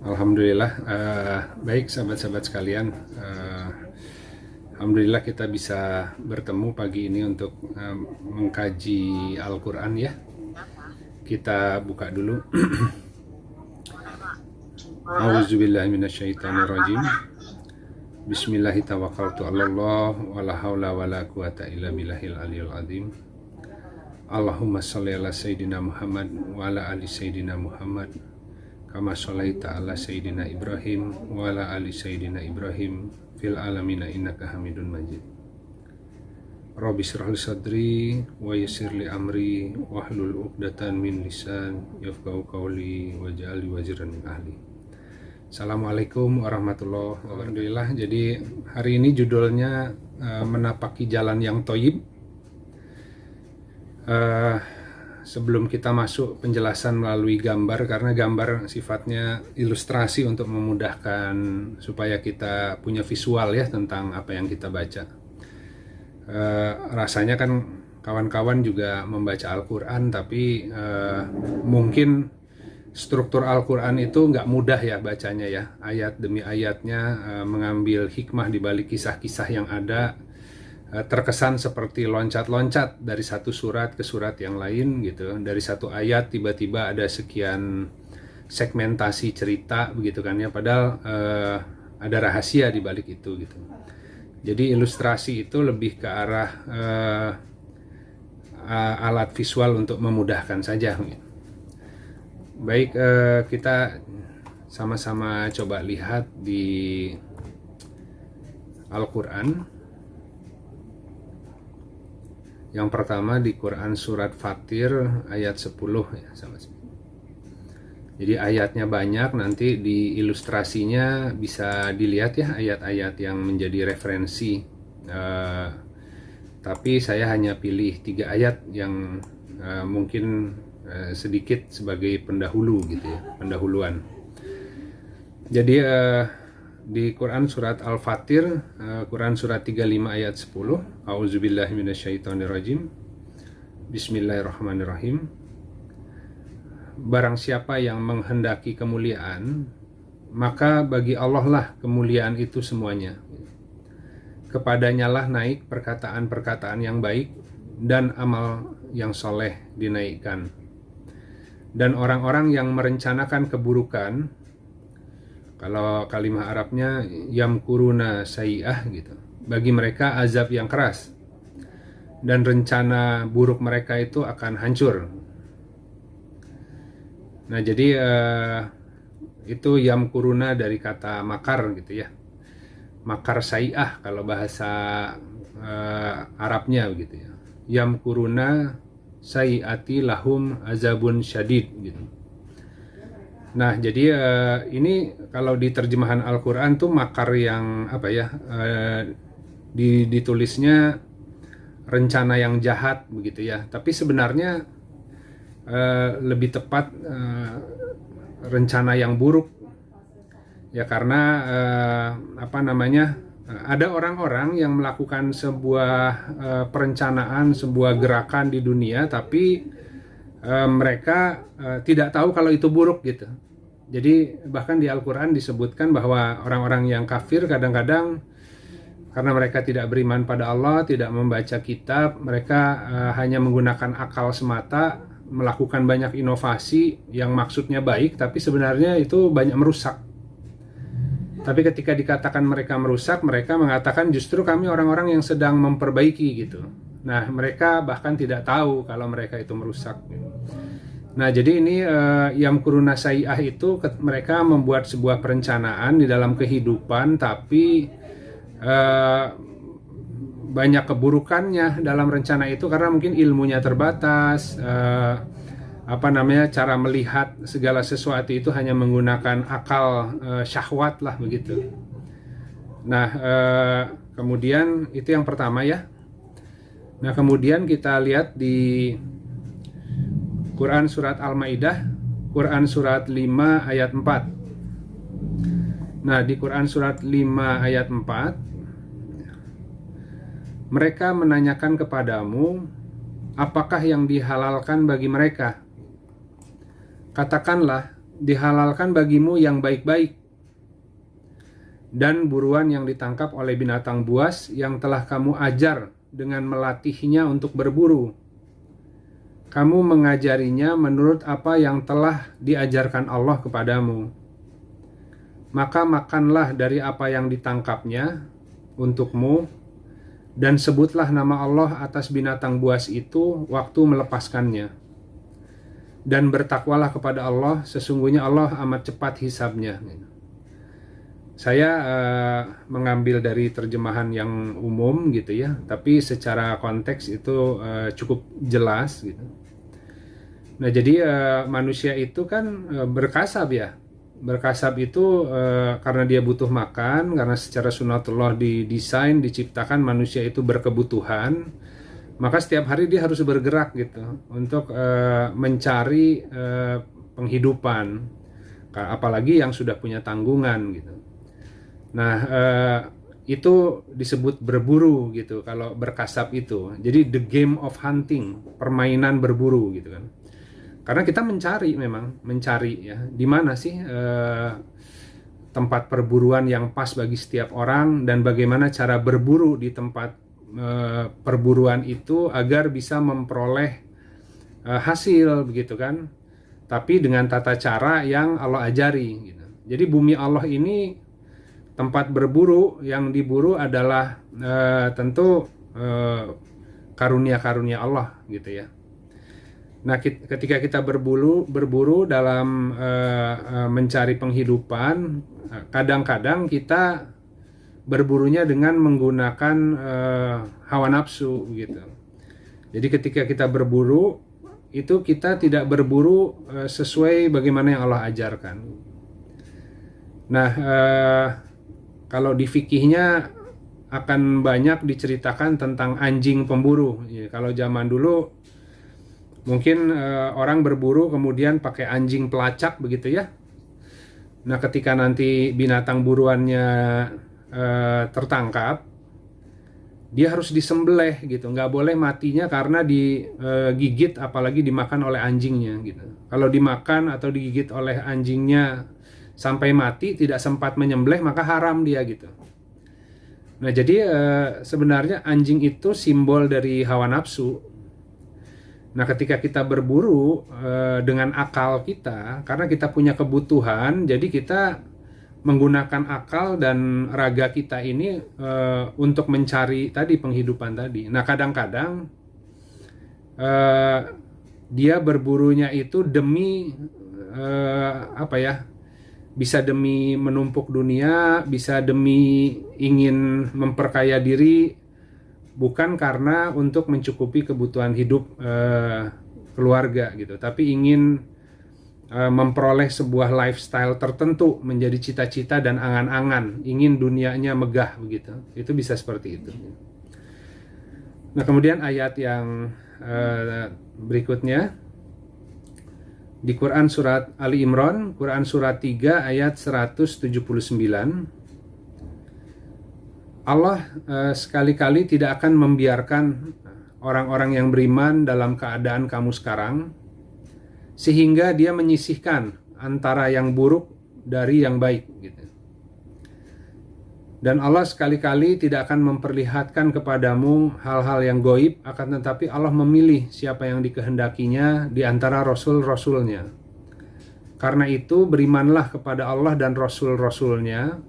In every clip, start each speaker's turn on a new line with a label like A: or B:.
A: Alhamdulillah, baik sahabat-sahabat sekalian. Alhamdulillah kita bisa bertemu pagi ini untuk mengkaji Al-Quran ya. Kita buka dulu. A'udzubillahiminasyaitonirrajim. Bismillahirrahmanirrahim. Wala haula wala quwata illa billahil aliyil azim. Allahumma sholli ala sayyidina Muhammad wa ala ali sayyidina Muhammad kama sholaita ala sayyidina Ibrahim wa ala ali sayyidina Ibrahim fil alamina innaka hamidun majid. Rabbi shrah li sadri wa yassir li amri wahlul 'uqdatan min lisan yafqahu qawli waj'al wazran min ahli. Assalamualaikum warahmatullahi wabarakatuh. Alhamdulillah, jadi hari ini judulnya menapaki jalan yang thayyib. Sebelum kita masuk penjelasan melalui gambar, karena gambar sifatnya ilustrasi untuk memudahkan supaya kita punya visual ya tentang apa yang kita baca. Rasanya kan kawan-kawan juga membaca Al-Quran, tapi mungkin struktur Al-Quran itu nggak mudah ya bacanya ya, ayat demi ayatnya, mengambil hikmah di balik kisah-kisah yang ada. Terkesan seperti loncat-loncat dari satu surat ke surat yang lain gitu. Dari satu ayat tiba-tiba ada sekian segmentasi cerita begitu kan ya, padahal ada rahasia di balik itu gitu. Jadi ilustrasi itu lebih ke arah alat visual untuk memudahkan saja gitu. Baik, kita sama-sama coba lihat di Al-Quran. Yang pertama di Quran surat Fatir ayat 10 ya, jadi ayatnya banyak, nanti di ilustrasinya bisa dilihat ya ayat-ayat yang menjadi referensi, tapi saya hanya pilih 3 ayat yang mungkin sedikit sebagai pendahulu gitu ya, pendahuluan. Jadi di Quran surat Al-Fatir, Quran surat 35 ayat 10, A'udzubillahi minasyaitonirrajim. Bismillahirrahmanirrahim. Barang siapa yang menghendaki kemuliaan, maka bagi Allah lah kemuliaan itu semuanya. Kepadanya lah naik perkataan-perkataan yang baik dan amal yang soleh dinaikkan. Dan orang-orang yang merencanakan keburukan, kalau kalimat Arabnya yamkuruna sayyi'ah gitu, bagi mereka azab yang keras dan rencana buruk mereka itu akan hancur. Nah, jadi itu yamkuruna dari kata makar gitu ya, makar sayyi'ah kalau bahasa Arabnya begitu ya. Yamkuruna sayyi'ati lahum azabun syadid gitu. Nah, jadi ini kalau di terjemahan Al-Quran tuh makar yang apa ya, ditulisnya rencana yang jahat begitu ya, tapi sebenarnya lebih tepat rencana yang buruk ya, karena apa namanya, ada orang-orang yang melakukan sebuah perencanaan, sebuah gerakan di dunia, tapi mereka tidak tahu kalau itu buruk gitu. Jadi bahkan di Al-Quran disebutkan bahwa orang-orang yang kafir kadang-kadang karena mereka tidak beriman pada Allah, tidak membaca kitab, mereka hanya menggunakan akal semata, melakukan banyak inovasi yang maksudnya baik, tapi sebenarnya itu banyak merusak. Tapi ketika dikatakan mereka merusak, mereka mengatakan justru kami orang-orang yang sedang memperbaiki gitu. Nah, mereka bahkan tidak tahu kalau mereka itu merusak. Nah, jadi ini yamkuruna sayyi'ah itu mereka membuat sebuah perencanaan di dalam kehidupan, tapi banyak keburukannya dalam rencana itu karena mungkin ilmunya terbatas, cara melihat segala sesuatu itu hanya menggunakan akal syahwat lah begitu. Nah, kemudian itu yang pertama ya. Nah, kemudian kita lihat di Quran surat Al-Maidah, Quran surat 5 ayat 4. Nah, di Quran surat 5 ayat 4, mereka menanyakan kepadamu, apakah yang dihalalkan bagi mereka? Katakanlah, dihalalkan bagimu yang baik-baik dan buruan yang ditangkap oleh binatang buas yang telah kamu ajar dengan melatihnya untuk berburu. Kamu mengajarinya menurut apa yang telah diajarkan Allah kepadamu. Maka makanlah dari apa yang ditangkapnya untukmu, dan sebutlah nama Allah atas binatang buas itu waktu melepaskannya. Dan bertakwalah kepada Allah, sesungguhnya Allah amat cepat hisabnya. Saya mengambil dari terjemahan yang umum gitu ya, tapi secara konteks itu cukup jelas gitu. Nah jadi manusia itu kan berkasab ya. Berkasab itu karena dia butuh makan, karena secara sunatullah didesain, diciptakan manusia itu berkebutuhan, maka setiap hari dia harus bergerak gitu untuk mencari penghidupan, apalagi yang sudah punya tanggungan gitu. Nah itu disebut berburu gitu kalau berkasab itu. Jadi the game of hunting, permainan berburu gitu kan. Karena kita mencari ya, di mana sih tempat perburuan yang pas bagi setiap orang, dan bagaimana cara berburu di tempat perburuan itu agar bisa memperoleh hasil begitu kan. Tapi dengan tata cara yang Allah ajari gitu. Jadi bumi Allah ini tempat berburu, yang diburu adalah tentu karunia-karunia Allah gitu ya. Nah, ketika kita berburu dalam mencari penghidupan, kadang-kadang kita berburunya dengan menggunakan hawa nafsu gitu. Jadi ketika kita berburu, itu kita tidak berburu sesuai bagaimana yang Allah ajarkan. Nah, kalau di fikihnya akan banyak diceritakan tentang anjing pemburu. Ya, kalau zaman dulu mungkin orang berburu kemudian pakai anjing pelacak begitu ya. Nah ketika nanti binatang buruannya tertangkap, dia harus disembelih gitu. Nggak boleh matinya karena digigit, apalagi dimakan oleh anjingnya gitu. Kalau dimakan atau digigit oleh anjingnya sampai mati, tidak sempat menyembelih, maka haram dia gitu. Nah jadi sebenarnya anjing itu simbol dari hawa nafsu. Nah ketika kita berburu dengan akal kita, karena kita punya kebutuhan, jadi kita menggunakan akal dan raga kita ini untuk mencari tadi penghidupan tadi. Nah kadang-kadang dia berburunya itu demi bisa demi menumpuk dunia, bisa demi ingin memperkaya diri, bukan karena untuk mencukupi kebutuhan hidup keluarga gitu, tapi ingin memperoleh sebuah lifestyle tertentu, menjadi cita-cita dan angan-angan, ingin dunianya megah begitu. Itu bisa seperti itu. Nah kemudian ayat yang berikutnya di Quran surat Ali Imran, Quran surat 3 ayat 179, Allah sekali-kali tidak akan membiarkan orang-orang yang beriman dalam keadaan kamu sekarang, sehingga dia menyisihkan antara yang buruk dari yang baik gitu. Dan Allah sekali-kali tidak akan memperlihatkan kepadamu hal-hal yang goib, akan tetapi Allah memilih siapa yang dikehendakinya di antara rasul-rasulnya. Karena itu berimanlah kepada Allah dan rasul-rasulnya,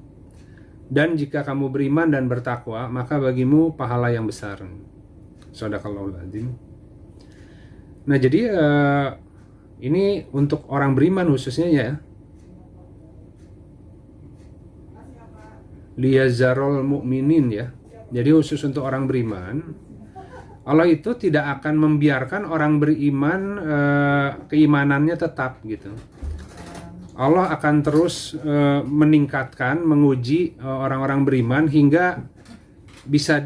A: dan jika kamu beriman dan bertakwa, maka bagimu pahala yang besar. Shadaqallahul adzim. Nah jadi ini untuk orang beriman khususnya ya. Liyazarul mu'minin ya. Jadi khusus untuk orang beriman, Allah itu tidak akan membiarkan orang beriman keimanannya tetap gitu. Allah akan terus meningkatkan, menguji orang-orang beriman hingga bisa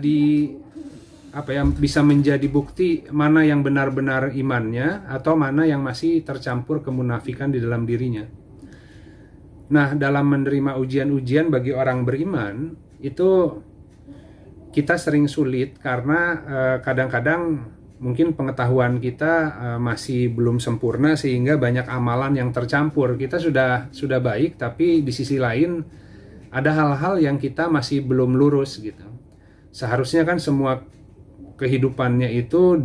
A: bisa menjadi bukti mana yang benar-benar imannya atau mana yang masih tercampur kemunafikan di dalam dirinya. Nah, dalam menerima ujian-ujian bagi orang beriman itu kita sering sulit karena kadang-kadang mungkin pengetahuan kita masih belum sempurna sehingga banyak amalan yang tercampur. Kita sudah baik, tapi di sisi lain ada hal-hal yang kita masih belum lurus gitu. Seharusnya kan semua kehidupannya itu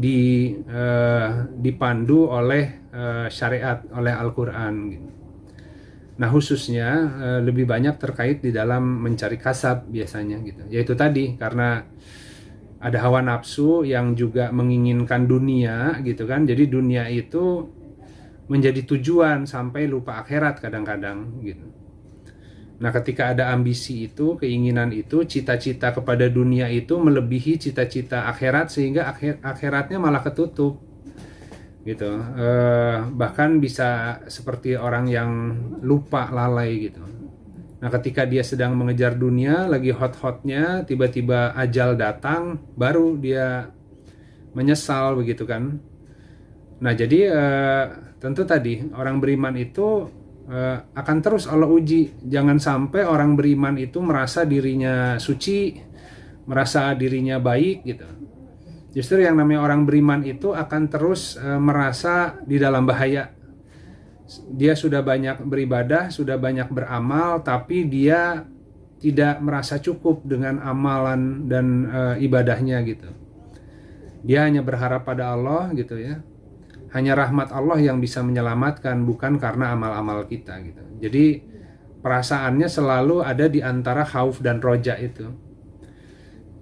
A: dipandu oleh syariat, oleh Al-Quran gitu. Nah khususnya lebih banyak terkait di dalam mencari kasab biasanya gitu. Yaitu tadi karena ada hawa nafsu yang juga menginginkan dunia gitu kan. Jadi dunia itu menjadi tujuan sampai lupa akhirat kadang-kadang gitu. Nah ketika ada ambisi itu, keinginan itu, cita-cita kepada dunia itu melebihi cita-cita akhirat sehingga akhiratnya malah ketutup gitu. Bahkan bisa seperti orang yang lupa, lalai gitu. Nah ketika dia sedang mengejar dunia, lagi hot-hotnya, tiba-tiba ajal datang, baru dia menyesal begitu kan. Nah jadi tentu tadi orang beriman itu akan terus Allah uji. Jangan sampai orang beriman itu merasa dirinya suci, merasa dirinya baik gitu. Justru yang namanya orang beriman itu akan terus merasa di dalam bahaya. Dia sudah banyak beribadah, sudah banyak beramal, tapi dia tidak merasa cukup dengan amalan dan ibadahnya gitu. Dia hanya berharap pada Allah gitu ya. Hanya rahmat Allah yang bisa menyelamatkan, bukan karena amal-amal kita gitu. Jadi perasaannya selalu ada di antara khauf dan roja itu.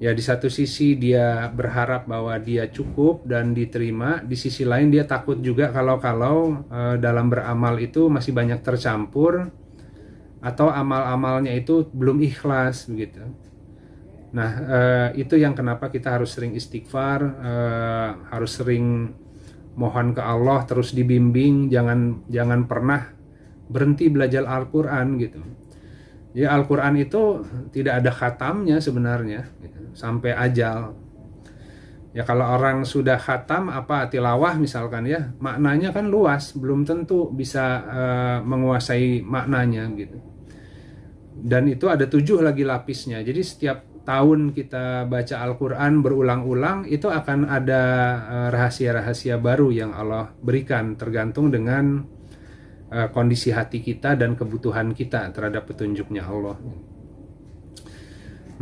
A: Ya di satu sisi dia berharap bahwa dia cukup dan diterima, di sisi lain dia takut juga kalau dalam beramal itu masih banyak tercampur atau amal-amalnya itu belum ikhlas begitu. Nah itu yang kenapa kita harus sering istighfar, harus sering mohon ke Allah, terus dibimbing, jangan pernah berhenti belajar Al-Quran gitu. Ya Al-Quran itu tidak ada khatamnya sebenarnya gitu, sampai ajal. Ya kalau orang sudah khatam apa tilawah misalkan ya, maknanya kan luas, belum tentu bisa menguasai maknanya gitu. Dan itu ada 7 lagi lapisnya. Jadi setiap tahun kita baca Al-Quran berulang-ulang, itu akan ada rahasia-rahasia baru yang Allah berikan tergantung dengan kondisi hati kita dan kebutuhan kita terhadap petunjuknya Allah.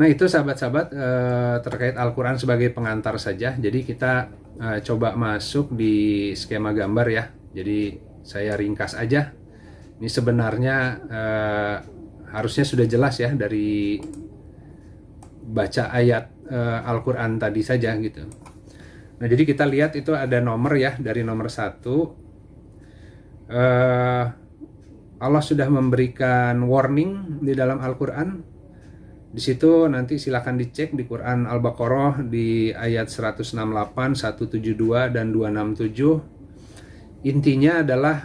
A: Nah itu sahabat-sahabat terkait Al-Quran sebagai pengantar saja. Jadi kita coba masuk di skema gambar ya. Jadi saya ringkas aja. Ini sebenarnya harusnya sudah jelas ya dari baca ayat Al-Quran tadi saja gitu. Nah jadi kita lihat itu ada nomor ya, dari nomor 1. Allah sudah memberikan warning di dalam Al-Quran. Di situ nanti silakan dicek di Quran Al-Baqarah di ayat 168, 172 dan 267. Intinya adalah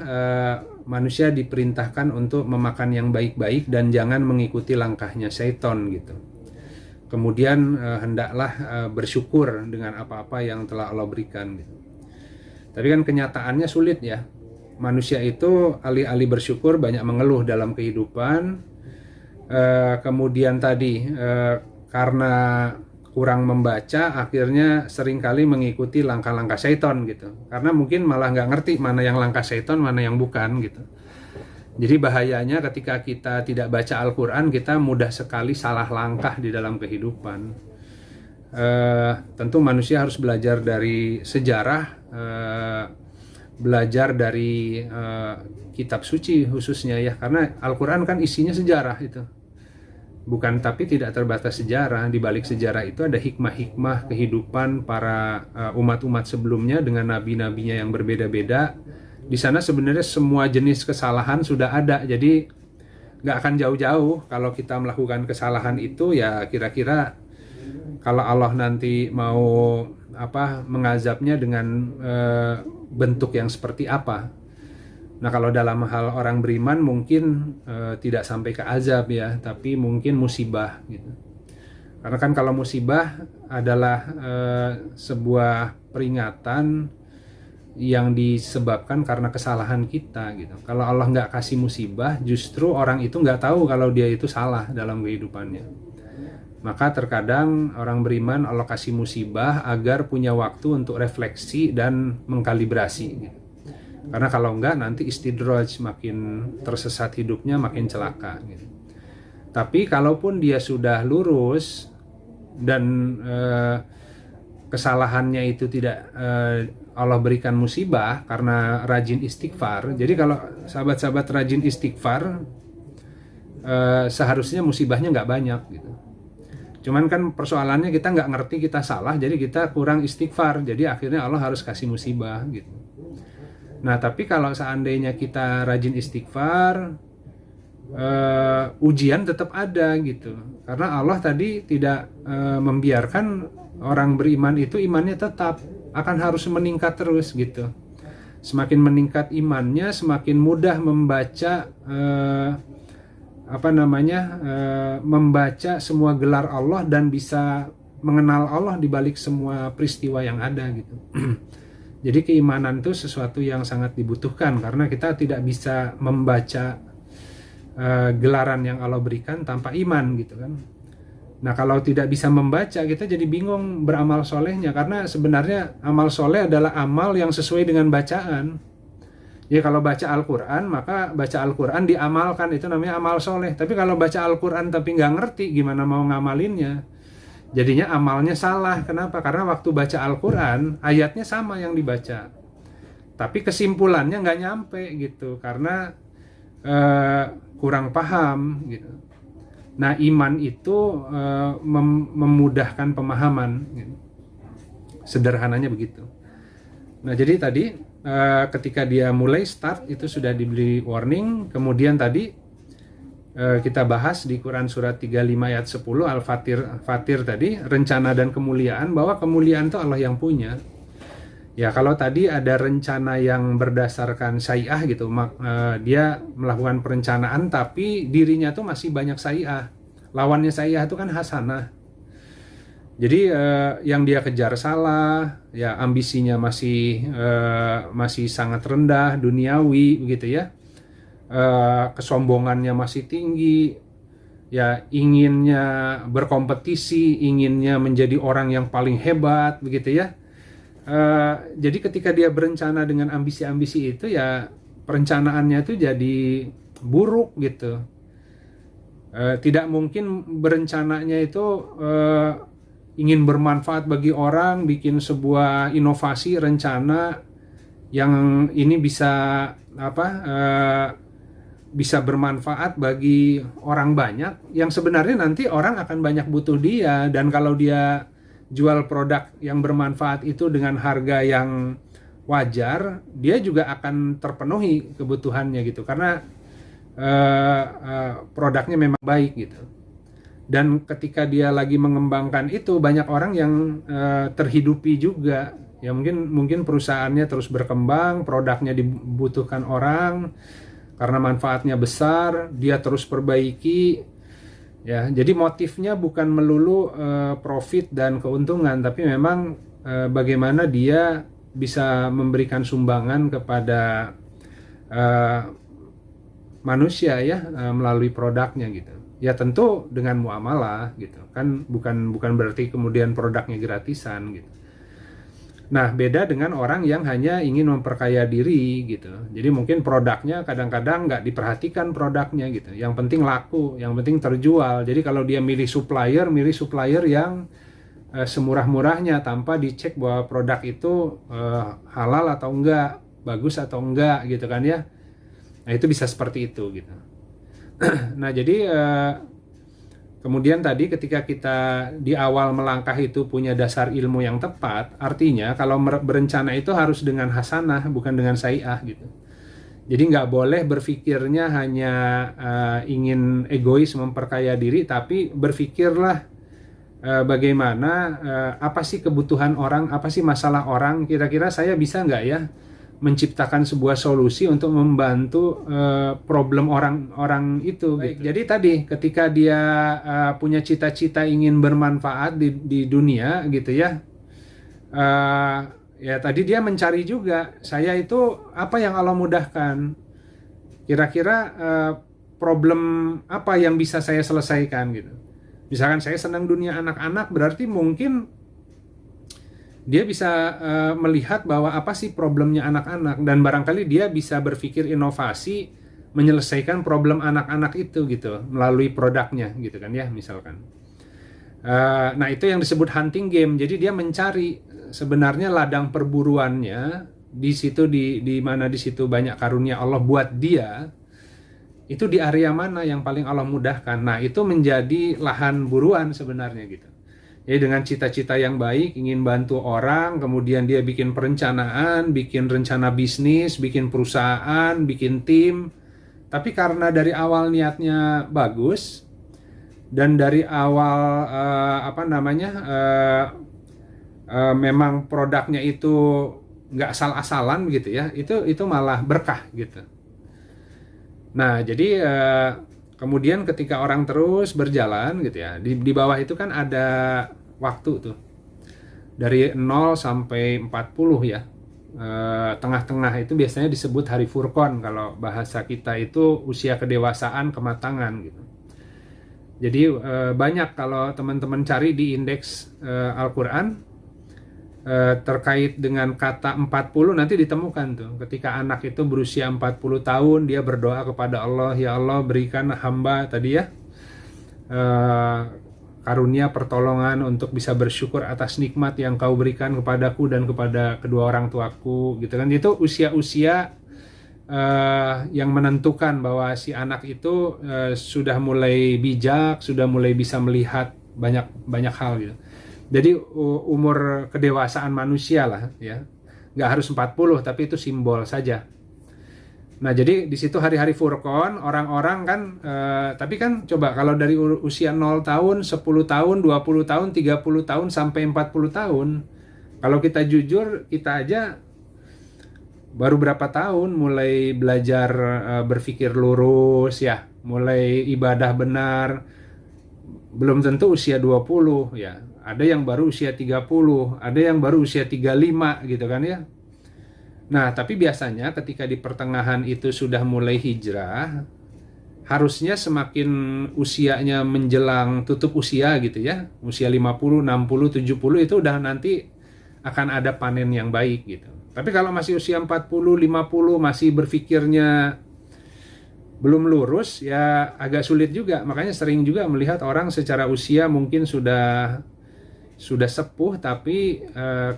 A: manusia diperintahkan untuk memakan yang baik-baik dan jangan mengikuti langkahnya syaitan gitu. Kemudian hendaklah bersyukur dengan apa-apa yang telah Allah berikan gitu. Tapi kan kenyataannya sulit ya. Manusia itu alih-alih bersyukur banyak mengeluh dalam kehidupan. Kemudian tadi karena kurang membaca akhirnya seringkali mengikuti langkah-langkah syaitan gitu. Karena mungkin malah nggak ngerti mana yang langkah syaitan, mana yang bukan gitu. Jadi bahayanya ketika kita tidak baca Al-Quran, kita mudah sekali salah langkah di dalam kehidupan. Tentu manusia harus belajar dari sejarah, belajar dari kitab suci khususnya ya, karena Al-Quran kan isinya sejarah itu. Bukan, tapi tidak terbatas sejarah. Di balik sejarah itu ada hikmah-hikmah kehidupan para umat-umat sebelumnya dengan nabi-nabinya yang berbeda-beda. Di sana sebenarnya semua jenis kesalahan sudah ada. Jadi nggak akan jauh-jauh kalau kita melakukan kesalahan itu ya, kira-kira kalau Allah nanti mau mengazabnya dengan bentuk yang seperti apa. Nah kalau dalam hal orang beriman mungkin tidak sampai ke azab ya, tapi mungkin musibah gitu. Karena kan kalau musibah adalah sebuah peringatan yang disebabkan karena kesalahan kita gitu. Kalau Allah nggak kasih musibah, justru orang itu nggak tahu kalau dia itu salah dalam kehidupannya. Maka terkadang orang beriman Allah kasih musibah agar punya waktu untuk refleksi dan mengkalibrasi gitu. Karena kalau enggak nanti istidraj, makin tersesat hidupnya, makin celaka gitu. Tapi kalaupun dia sudah lurus dan kesalahannya itu tidak Allah berikan musibah karena rajin istighfar. Jadi kalau sahabat-sahabat rajin istighfar, seharusnya musibahnya nggak banyak gitu. Cuman kan persoalannya kita nggak ngerti kita salah, jadi kita kurang istighfar, jadi akhirnya Allah harus kasih musibah gitu. Nah tapi kalau seandainya kita rajin istighfar, ujian tetap ada gitu, karena Allah tadi tidak membiarkan orang beriman itu imannya tetap, akan harus meningkat terus gitu. Semakin meningkat imannya, semakin mudah membaca membaca semua gelar Allah dan bisa mengenal Allah di balik semua peristiwa yang ada gitu. Jadi keimanan itu sesuatu yang sangat dibutuhkan, karena kita tidak bisa membaca gelaran yang Allah berikan tanpa iman gitu kan. Nah kalau tidak bisa membaca, kita jadi bingung beramal solehnya, karena sebenarnya amal soleh adalah amal yang sesuai dengan bacaan. Ya kalau baca Al-Quran, maka baca Al-Quran diamalkan, itu namanya amal soleh. Tapi kalau baca Al-Quran tapi nggak ngerti gimana mau ngamalinnya, jadinya amalnya salah. Kenapa? Karena waktu baca Al-Quran, ayatnya sama yang dibaca, tapi kesimpulannya nggak nyampe gitu, karena kurang paham gitu. Nah iman itu memudahkan pemahaman gitu. Sederhananya begitu. Nah jadi tadi ketika dia mulai start itu sudah diberi warning. Kemudian tadi kita bahas di Quran surat 35 ayat 10 Al-Fatir tadi, rencana dan kemuliaan, bahwa kemuliaan itu Allah yang punya. Ya kalau tadi ada rencana yang berdasarkan syai'ah gitu, dia melakukan perencanaan tapi dirinya tuh masih banyak syai'ah. Lawannya syai'ah itu kan hasanah. Jadi yang dia kejar salah, ya ambisinya masih sangat rendah, duniawi begitu ya. Kesombongannya masih tinggi, ya inginnya berkompetisi, inginnya menjadi orang yang paling hebat begitu ya. Jadi ketika dia berencana dengan ambisi-ambisi itu, ya perencanaannya itu jadi buruk gitu. Tidak mungkin berencananya itu ingin bermanfaat bagi orang, bikin sebuah inovasi, rencana yang ini bisa bisa bermanfaat bagi orang banyak, yang sebenarnya nanti orang akan banyak butuh dia, dan kalau dia jual produk yang bermanfaat itu dengan harga yang wajar, dia juga akan terpenuhi kebutuhannya gitu, karena produknya memang baik gitu. Dan ketika dia lagi mengembangkan itu, banyak orang yang terhidupi juga. Ya mungkin perusahaannya terus berkembang, produknya dibutuhkan orang karena manfaatnya besar, dia terus perbaiki. Ya, jadi motifnya bukan melulu profit dan keuntungan, tapi memang bagaimana dia bisa memberikan sumbangan kepada manusia ya melalui produknya gitu. Ya tentu dengan muamalah gitu kan, bukan berarti kemudian produknya gratisan gitu. Nah beda dengan orang yang hanya ingin memperkaya diri gitu. Jadi mungkin produknya kadang-kadang nggak diperhatikan produknya gitu. Yang penting laku, yang penting terjual. Jadi kalau dia milih supplier yang semurah-murahnya tanpa dicek bahwa produk itu halal atau enggak, bagus atau enggak gitu kan ya. Nah itu bisa seperti itu gitu. Nah jadi kemudian tadi ketika kita di awal melangkah itu punya dasar ilmu yang tepat, artinya kalau berencana itu harus dengan hasanah, bukan dengan sayyi'ah gitu. Jadi nggak boleh berpikirnya hanya ingin egois memperkaya diri, tapi berpikirlah bagaimana, apa sih kebutuhan orang, apa sih masalah orang, kira-kira saya bisa nggak ya menciptakan sebuah solusi untuk membantu problem orang itu. Gitu. Jadi tadi ketika dia punya cita-cita ingin bermanfaat di dunia gitu ya, ya tadi dia mencari juga, saya itu apa yang Allah mudahkan, kira-kira problem apa yang bisa saya selesaikan gitu. Misalkan saya senang dunia anak-anak, berarti mungkin dia bisa melihat bahwa apa sih problemnya anak-anak, dan barangkali dia bisa berpikir inovasi menyelesaikan problem anak-anak itu gitu melalui produknya gitu kan ya, misalkan. Nah itu yang disebut hunting game. Jadi dia mencari sebenarnya ladang perburuannya di situ, di mana di situ banyak karunia Allah buat dia, itu di area mana yang paling Allah mudahkan. Nah itu menjadi lahan buruan sebenarnya gitu. Jadi dengan cita-cita yang baik, ingin bantu orang, kemudian dia bikin perencanaan, bikin rencana bisnis, bikin perusahaan, bikin tim. Tapi karena dari awal niatnya bagus, dan dari awal memang produknya itu nggak asal-asalan gitu ya, itu malah berkah gitu. Nah jadi kemudian ketika orang terus berjalan gitu ya, di bawah itu kan ada waktu tuh dari 0 sampai 40 ya. Tengah-tengah itu biasanya disebut hari Furqan, kalau bahasa kita itu usia kedewasaan kematangan gitu. Jadi banyak kalau teman-teman cari di indeks Al-Quran terkait dengan kata 40, nanti ditemukan tuh ketika anak itu berusia 40 tahun dia berdoa kepada Allah, ya Allah berikan hamba tadi ya karunia pertolongan untuk bisa bersyukur atas nikmat yang kau berikan kepadaku dan kepada kedua orang tuaku gitu kan. Itu usia-usia yang menentukan bahwa si anak itu sudah mulai bijak, sudah mulai bisa melihat banyak hal gitu. Jadi umur kedewasaan manusia lah ya, nggak harus 40, tapi itu simbol saja. Nah jadi di situ hari-hari Furqan, orang-orang kan tapi kan coba kalau dari usia 0 tahun, 10 tahun, 20 tahun, 30 tahun sampai 40 tahun, kalau kita jujur, kita aja baru berapa tahun mulai belajar berpikir lurus ya, mulai ibadah benar. Belum tentu usia 20 ya. Ada yang baru usia 30, ada yang baru usia 35 gitu kan ya. Nah, tapi biasanya ketika di pertengahan itu sudah mulai hijrah, harusnya semakin usianya menjelang tutup usia gitu ya, usia 50, 60, 70 itu udah nanti akan ada panen yang baik gitu. Tapi kalau masih usia 40, 50 masih berpikirnya belum lurus ya agak sulit juga. Makanya sering juga melihat orang secara usia mungkin sudah sepuh, tapi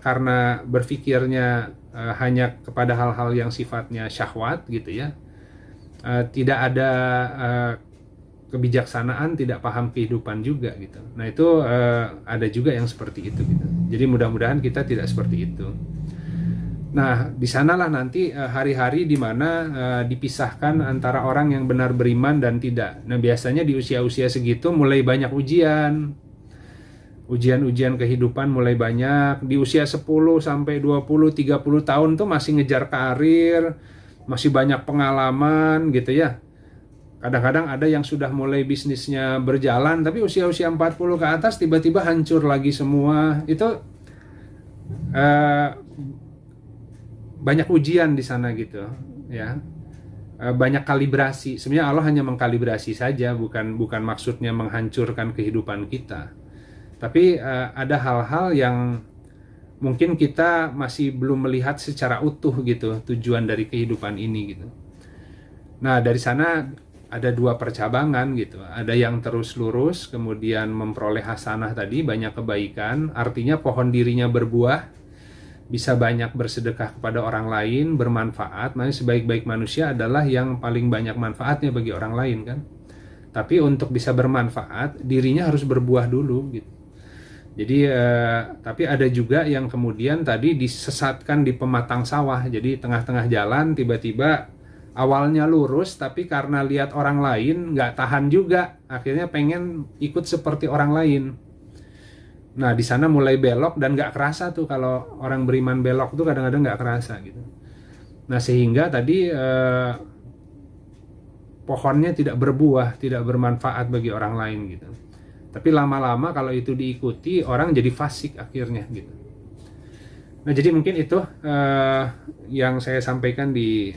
A: karena berpikirnya hanya kepada hal-hal yang sifatnya syahwat gitu ya, tidak ada kebijaksanaan, tidak paham kehidupan juga gitu. Nah itu ada juga yang seperti itu gitu. Jadi mudah-mudahan kita tidak seperti itu. Nah di sanalah nanti hari-hari di mana dipisahkan antara orang yang benar beriman dan tidak. Nah biasanya di usia-usia segitu mulai banyak ujian kehidupan mulai banyak. Di usia 10 sampai 20, 30 tahun tuh masih ngejar karir, masih banyak pengalaman gitu ya. Kadang-kadang ada yang sudah mulai bisnisnya berjalan, tapi usia-usia 40 ke atas tiba-tiba hancur lagi semua. Itu banyak ujian di sana gitu ya. Banyak kalibrasi. Sebenarnya Allah hanya mengkalibrasi saja, bukan maksudnya menghancurkan kehidupan kita. Tapi ada hal-hal yang mungkin kita masih belum melihat secara utuh gitu tujuan dari kehidupan ini gitu. Nah dari sana ada dua percabangan gitu. Ada yang terus lurus kemudian memperoleh hasanah tadi, banyak kebaikan, artinya pohon dirinya berbuah, bisa banyak bersedekah kepada orang lain, bermanfaat. Makanya sebaik-baik manusia adalah yang paling banyak manfaatnya bagi orang lain kan. Tapi untuk bisa bermanfaat dirinya harus berbuah dulu gitu. Jadi tapi ada juga yang kemudian tadi disesatkan di pematang sawah. Jadi tengah-tengah jalan tiba-tiba awalnya lurus, tapi karena lihat orang lain nggak tahan juga, akhirnya pengen ikut seperti orang lain. Nah di sana mulai belok dan nggak kerasa tuh, kalau orang beriman belok tuh kadang-kadang nggak kerasa gitu. Nah sehingga tadi pohonnya tidak berbuah, tidak bermanfaat bagi orang lain gitu. Tapi lama-lama kalau itu diikuti, orang jadi fasik akhirnya gitu. Nah jadi mungkin itu yang saya sampaikan di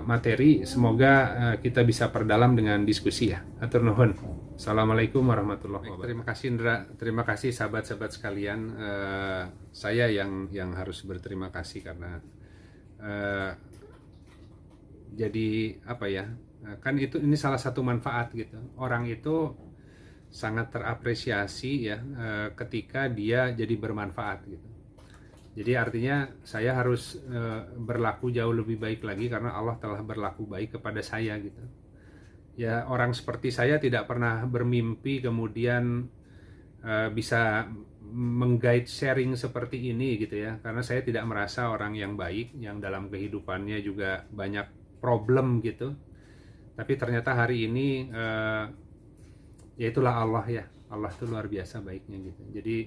A: materi. Semoga kita bisa perdalam dengan diskusi ya. Atur nuhun. Assalamualaikum warahmatullahi wabarakatuh. Terima kasih Indra, terima kasih sahabat-sahabat sekalian. Saya yang harus berterima kasih karena jadi apa ya? Kan ini salah satu manfaat gitu. Orang itu sangat terapresiasi ya ketika dia jadi bermanfaat gitu. Jadi artinya saya harus berlaku jauh lebih baik lagi karena Allah telah berlaku baik kepada saya gitu. Ya orang seperti saya tidak pernah bermimpi kemudian bisa mengguide sharing seperti ini gitu ya. Karena saya tidak merasa orang yang baik, yang dalam kehidupannya juga banyak problem gitu. Tapi ternyata hari ini ya itulah Allah ya. Allah itu luar biasa baiknya gitu. Jadi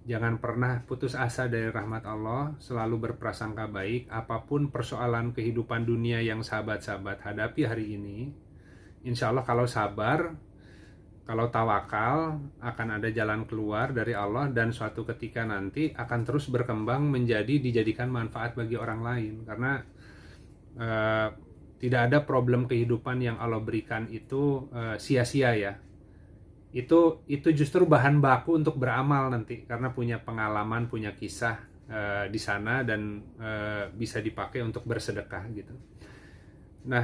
A: jangan pernah putus asa dari rahmat Allah, selalu berprasangka baik. Apapun persoalan kehidupan dunia yang sahabat-sahabat hadapi hari ini, insya Allah kalau sabar, kalau tawakal, akan ada jalan keluar dari Allah, dan suatu ketika nanti akan terus berkembang menjadi dijadikan manfaat bagi orang lain. Karena tidak ada problem kehidupan yang Allah berikan itu sia-sia ya. Itu justru bahan baku untuk beramal nanti karena punya pengalaman, punya kisah di sana, dan bisa dipakai untuk bersedekah gitu. Nah,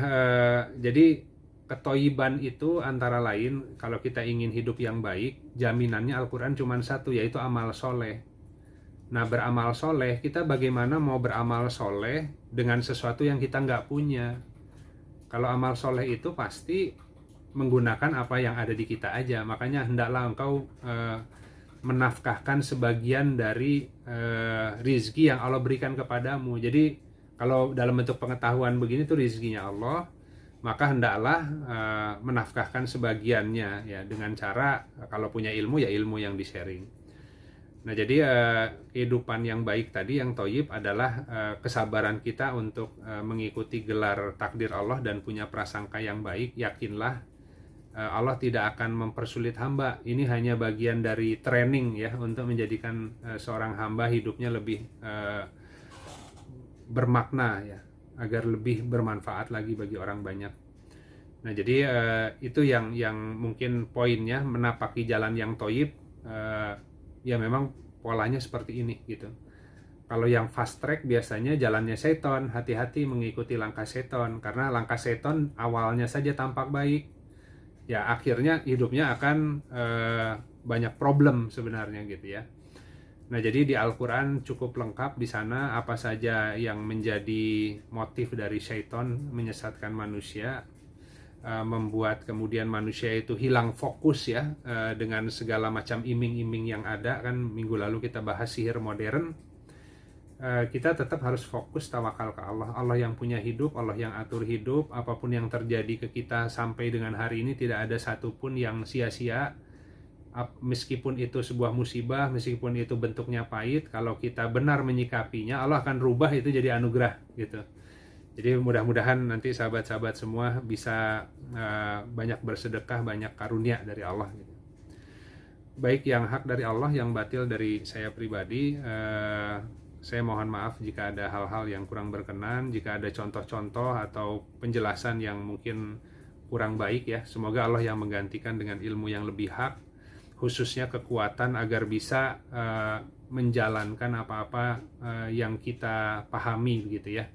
A: jadi ketoyiban itu antara lain kalau kita ingin hidup yang baik, jaminannya Al-Quran cuma satu, yaitu amal soleh. Nah, beramal soleh, kita bagaimana mau beramal soleh dengan sesuatu yang kita nggak punya? Kalau amal soleh itu pasti menggunakan apa yang ada di kita aja. Makanya hendaklah engkau menafkahkan sebagian dari rizki yang Allah berikan kepadamu. Jadi kalau dalam bentuk pengetahuan begini tuh rizkinya Allah, maka hendaklah menafkahkan sebagiannya ya dengan cara kalau punya ilmu ya ilmu yang di-sharing. Nah jadi kehidupan yang baik tadi, yang thayyib adalah kesabaran kita untuk mengikuti gelar takdir Allah dan punya prasangka yang baik. Yakinlah Allah tidak akan mempersulit hamba. Ini hanya bagian dari training ya untuk menjadikan seorang hamba hidupnya lebih bermakna ya, agar lebih bermanfaat lagi bagi orang banyak. Nah jadi itu yang mungkin poinnya, menapaki jalan yang thayyib. Ya memang polanya seperti ini gitu. Kalau yang fast track biasanya jalannya seton, hati-hati mengikuti langkah seton, karena langkah seton awalnya saja tampak baik, ya akhirnya hidupnya akan banyak problem sebenarnya gitu ya. Nah jadi di Al-Quran cukup lengkap di sana apa saja yang menjadi motif dari syaitan menyesatkan manusia, membuat kemudian manusia itu hilang fokus ya dengan segala macam iming-iming yang ada. Kan minggu lalu kita bahas sihir modern. Kita tetap harus fokus tawakal ke Allah. Allah yang punya hidup, Allah yang atur hidup. Apapun yang terjadi ke kita sampai dengan hari ini tidak ada satupun yang sia-sia. Meskipun itu sebuah musibah, meskipun itu bentuknya pahit, kalau kita benar menyikapinya, Allah akan rubah itu jadi anugerah gitu. Jadi mudah-mudahan nanti sahabat-sahabat semua bisa banyak bersedekah, banyak karunia dari Allah gitu. Baik yang hak dari Allah, yang batil dari saya pribadi. Saya mohon maaf jika ada hal-hal yang kurang berkenan, jika ada contoh-contoh atau penjelasan yang mungkin kurang baik ya. Semoga Allah yang menggantikan dengan ilmu yang lebih hak, khususnya kekuatan agar bisa menjalankan apa-apa yang kita pahami begitu ya,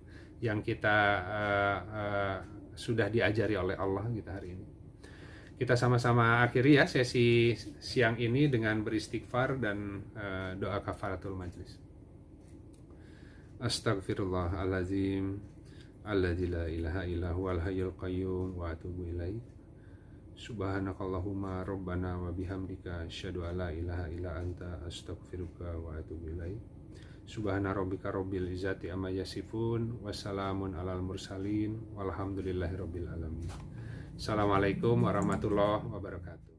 A: yang kita sudah diajari oleh Allah gitu hari ini. Kita sama-sama akhiri ya sesi siang ini dengan beristighfar dan doa kafaratul majlis. Astaghfirullahaladzim alladzi la ilaha illa huwal hayyul qayyum wa atubu ilaih. Subhanakallahumma rabbana wa bihamdika asyhadu an la ilaha illa anta astaghfiruka wa atubu ilaih. Subhana rabbika rabbil izzati amma yasifun, wassalamun alal mursalin, walhamdulillahi rabbil alamin. Assalamualaikum warahmatullahi wabarakatuh.